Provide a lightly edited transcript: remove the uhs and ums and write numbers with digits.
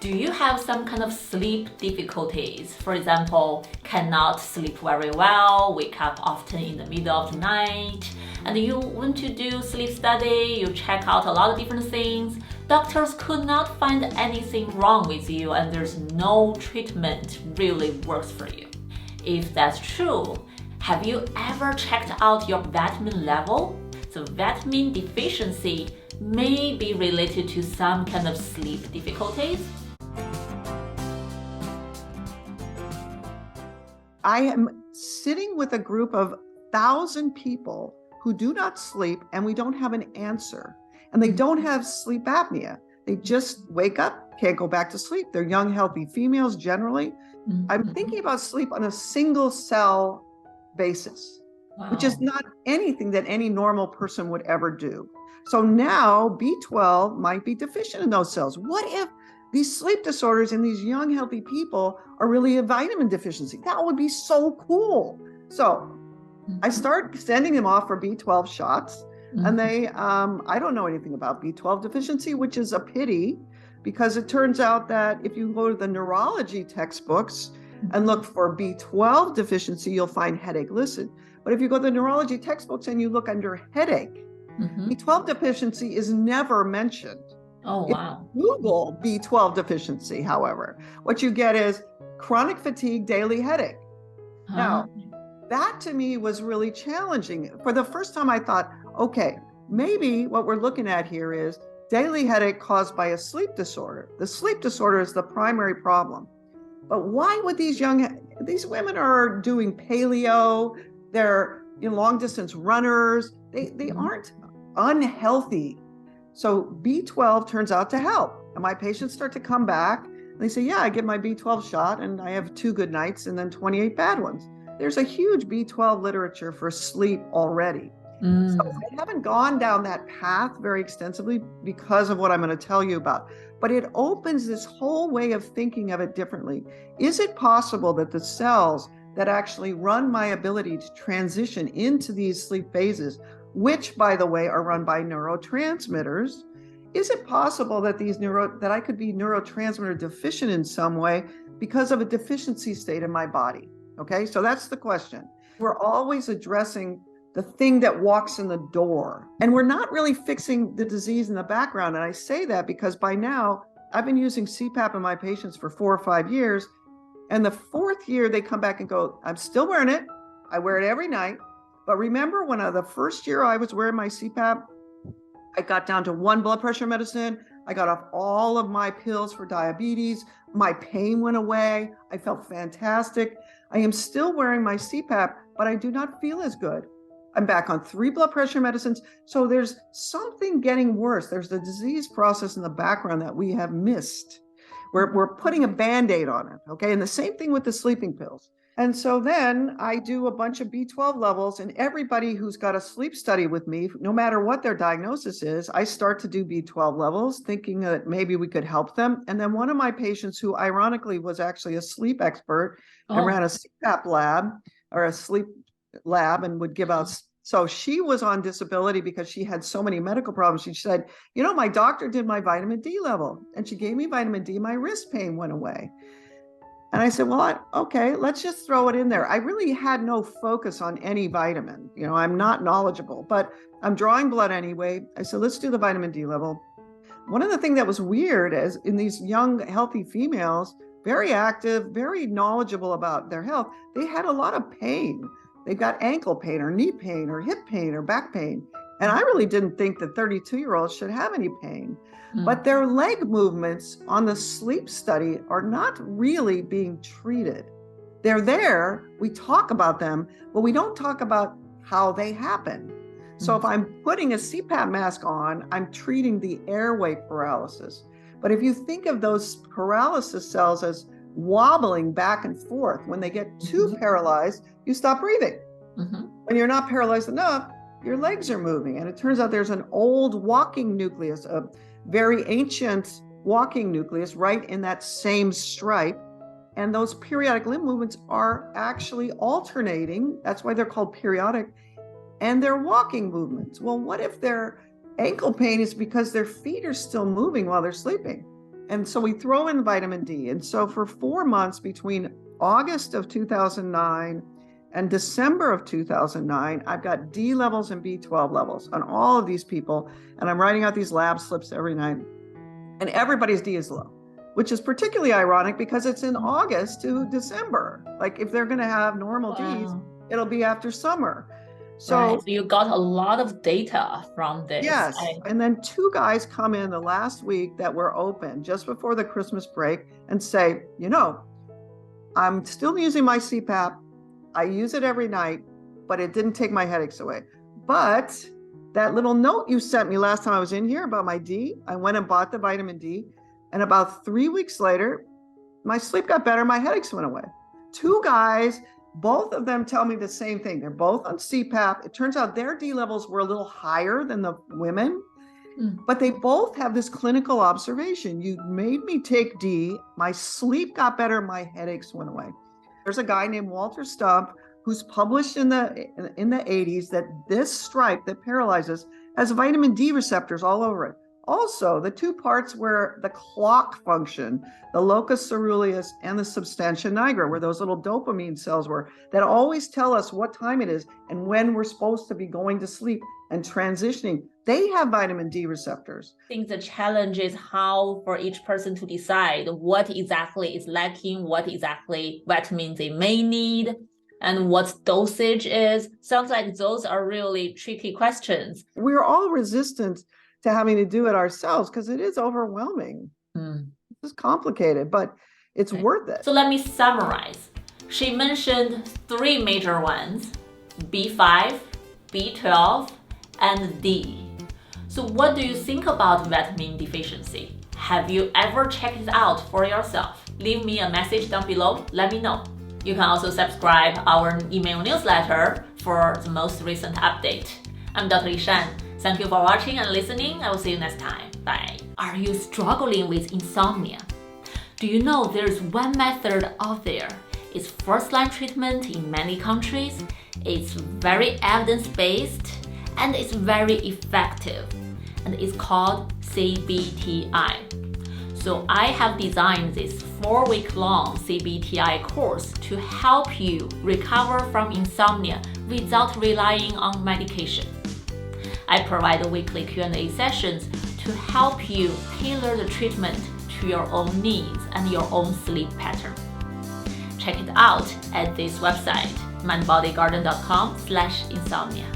Do you have some kind of sleep difficulties? For example, cannot sleep very well, wake up often in the middle of the night, and you want to do sleep study, you check out a lot of different things. Doctors could not find anything wrong with you and there's no treatment really works for you. If that's true, have you ever checked out your vitamin level? So vitamin deficiency may be related to some kind of sleep difficulties. I am sitting with a group of 1,000 people who do not sleep, and we don't have an answer. And they don't have sleep apnea. They just wake up, can't go back to sleep. They're young, healthy females generally. I'm thinking about sleep on a single cell basis, which is not anything that any normal person would ever do. So now B12 might be deficient in those cells. What if these sleep disorders in these young, healthy people are really a vitamin deficiency? That would be so cool. So I start sending them off for B12 shots. And they, I don't know anything about B12 deficiency, which is a pity, because it turns out that if you go to the neurology textbooks and look for B12 deficiency, you'll find headache listed. But if you go to the neurology textbooks and you look under headache, B12 deficiency is never mentioned. Oh, wow. If you Google B12 deficiency, however, what you get is chronic fatigue, daily headache. Now, that to me was really challenging. For the first time, I thought, okay, maybe what we're looking at here is daily headache caused by a sleep disorder. The sleep disorder is the primary problem. But why would these women are doing paleo, they're long distance runners, they aren't unhealthy. So B12 turns out to help. And my patients start to come back and they say, yeah, I get my B12 shot and I have 2 good nights and then 28 bad ones. There's a huge B12 literature for sleep already. So I haven't gone down that path very extensively because of what I'm going to tell you about, but it opens this whole way of thinking of it differently. Is it possible that the cells that actually run my ability to transition into these sleep phases, which by the way are run by neurotransmitters, is it possible that that I could be neurotransmitter deficient in some way because of a deficiency state in my body? Okay, so that's the question. We're always addressing the thing that walks in the door. And we're not really fixing the disease in the background. And I say that because by now, I've been using CPAP in my patients for 4 or 5 years. And the 4th year, they come back and go, I'm still wearing it. I wear it every night. But remember when the first year I was wearing my CPAP, I got down to 1 blood pressure medicine. I got off all of my pills for diabetes. My pain went away. I felt fantastic. I am still wearing my CPAP, but I do not feel as good. I'm back on 3 blood pressure medicines. So there's something getting worse. There's the disease process in the background that we have missed. We're putting a Band-Aid on it, okay? And the same thing with the sleeping pills. And so then I do a bunch of B12 levels, and everybody who's got a sleep study with me, no matter what their diagnosis is, I start to do B12 levels, thinking that maybe we could help them. And then one of my patients, who ironically was actually a sleep expert and ran a CPAP lab or a sleep lab and would give out. So she was on disability because she had so many medical problems. She said, my doctor did my vitamin D level and she gave me vitamin D. My wrist pain went away. And I said, well, okay, let's just throw it in there. I really had no focus on any vitamin. I'm not knowledgeable, but I'm drawing blood anyway. I said, let's do the vitamin D level. One of the things that was weird is in these young, healthy females, very active, very knowledgeable about their health, they had a lot of pain. They've got ankle pain or knee pain or hip pain or back pain. And I really didn't think that 32-year-olds should have any pain. But their leg movements on the sleep study are not really being treated. They're there, we talk about them, but we don't talk about how they happen. So if I'm putting a CPAP mask on, I'm treating the airway paralysis. But if you think of those paralysis cells as wobbling back and forth, when they get too paralyzed, you stop breathing. When you're not paralyzed enough, your legs are moving. And it turns out there's an old walking nucleus, a very ancient walking nucleus right in that same stripe. And those periodic limb movements are actually alternating. That's why they're called periodic. And they're walking movements. Well, what if their ankle pain is because their feet are still moving while they're sleeping? And so we throw in vitamin D. And so for 4 months between August of 2009 and December of 2009, I've got D levels and B12 levels on all of these people. And I'm writing out these lab slips every night. And everybody's D is low, which is particularly ironic because it's in August to December. Like if they're going to have normal Ds, it'll be after summer. So you got a lot of data from this. Yes. And then 2 guys come in the last week that were open just before the Christmas break and say, I'm still using my CPAP. I use it every night, but it didn't take my headaches away. But that little note you sent me last time I was in here about my D, I went and bought the vitamin D. And about 3 weeks later, my sleep got better. My headaches went away. 2 guys, both of them tell me the same thing. They're both on CPAP. It turns out their D levels were a little higher than the women, but they both have this clinical observation. You made me take D. My sleep got better. My headaches went away. There's a guy named Walter Stump who's published in the 80s that this stripe that paralyzes has vitamin D receptors all over it. Also, the 2 parts where the clock function, the locus ceruleus and the substantia nigra, where those little dopamine cells were, that always tell us what time it is and when we're supposed to be going to sleep and transitioning, they have vitamin D receptors. I think the challenge is how for each person to decide what exactly is lacking, what exactly vitamins they may need, and what dosage is. Sounds like those are really tricky questions. We're all resistant to having to do it ourselves because it is overwhelming. It's complicated, but it's worth it. So let me summarize. She mentioned 3 major ones: B5, B12, and D. So what do you think about vitamin deficiency? Have you ever checked it out for yourself? Leave me a message down below. Let me know. You can also subscribe our email newsletter for the most recent update. I'm Dr. Yishan. Thank you for watching and listening. I will see you next time. Bye. Are you struggling with insomnia? Do you know there's one method out there? It's first-line treatment in many countries. It's very evidence-based and it's very effective. And it's called CBTI. So I have designed this 4-week-long CBTI course to help you recover from insomnia without relying on medication. I provide weekly Q&A sessions to help you tailor the treatment to your own needs and your own sleep pattern. Check it out at this website, mindbodygarden.com/insomnia.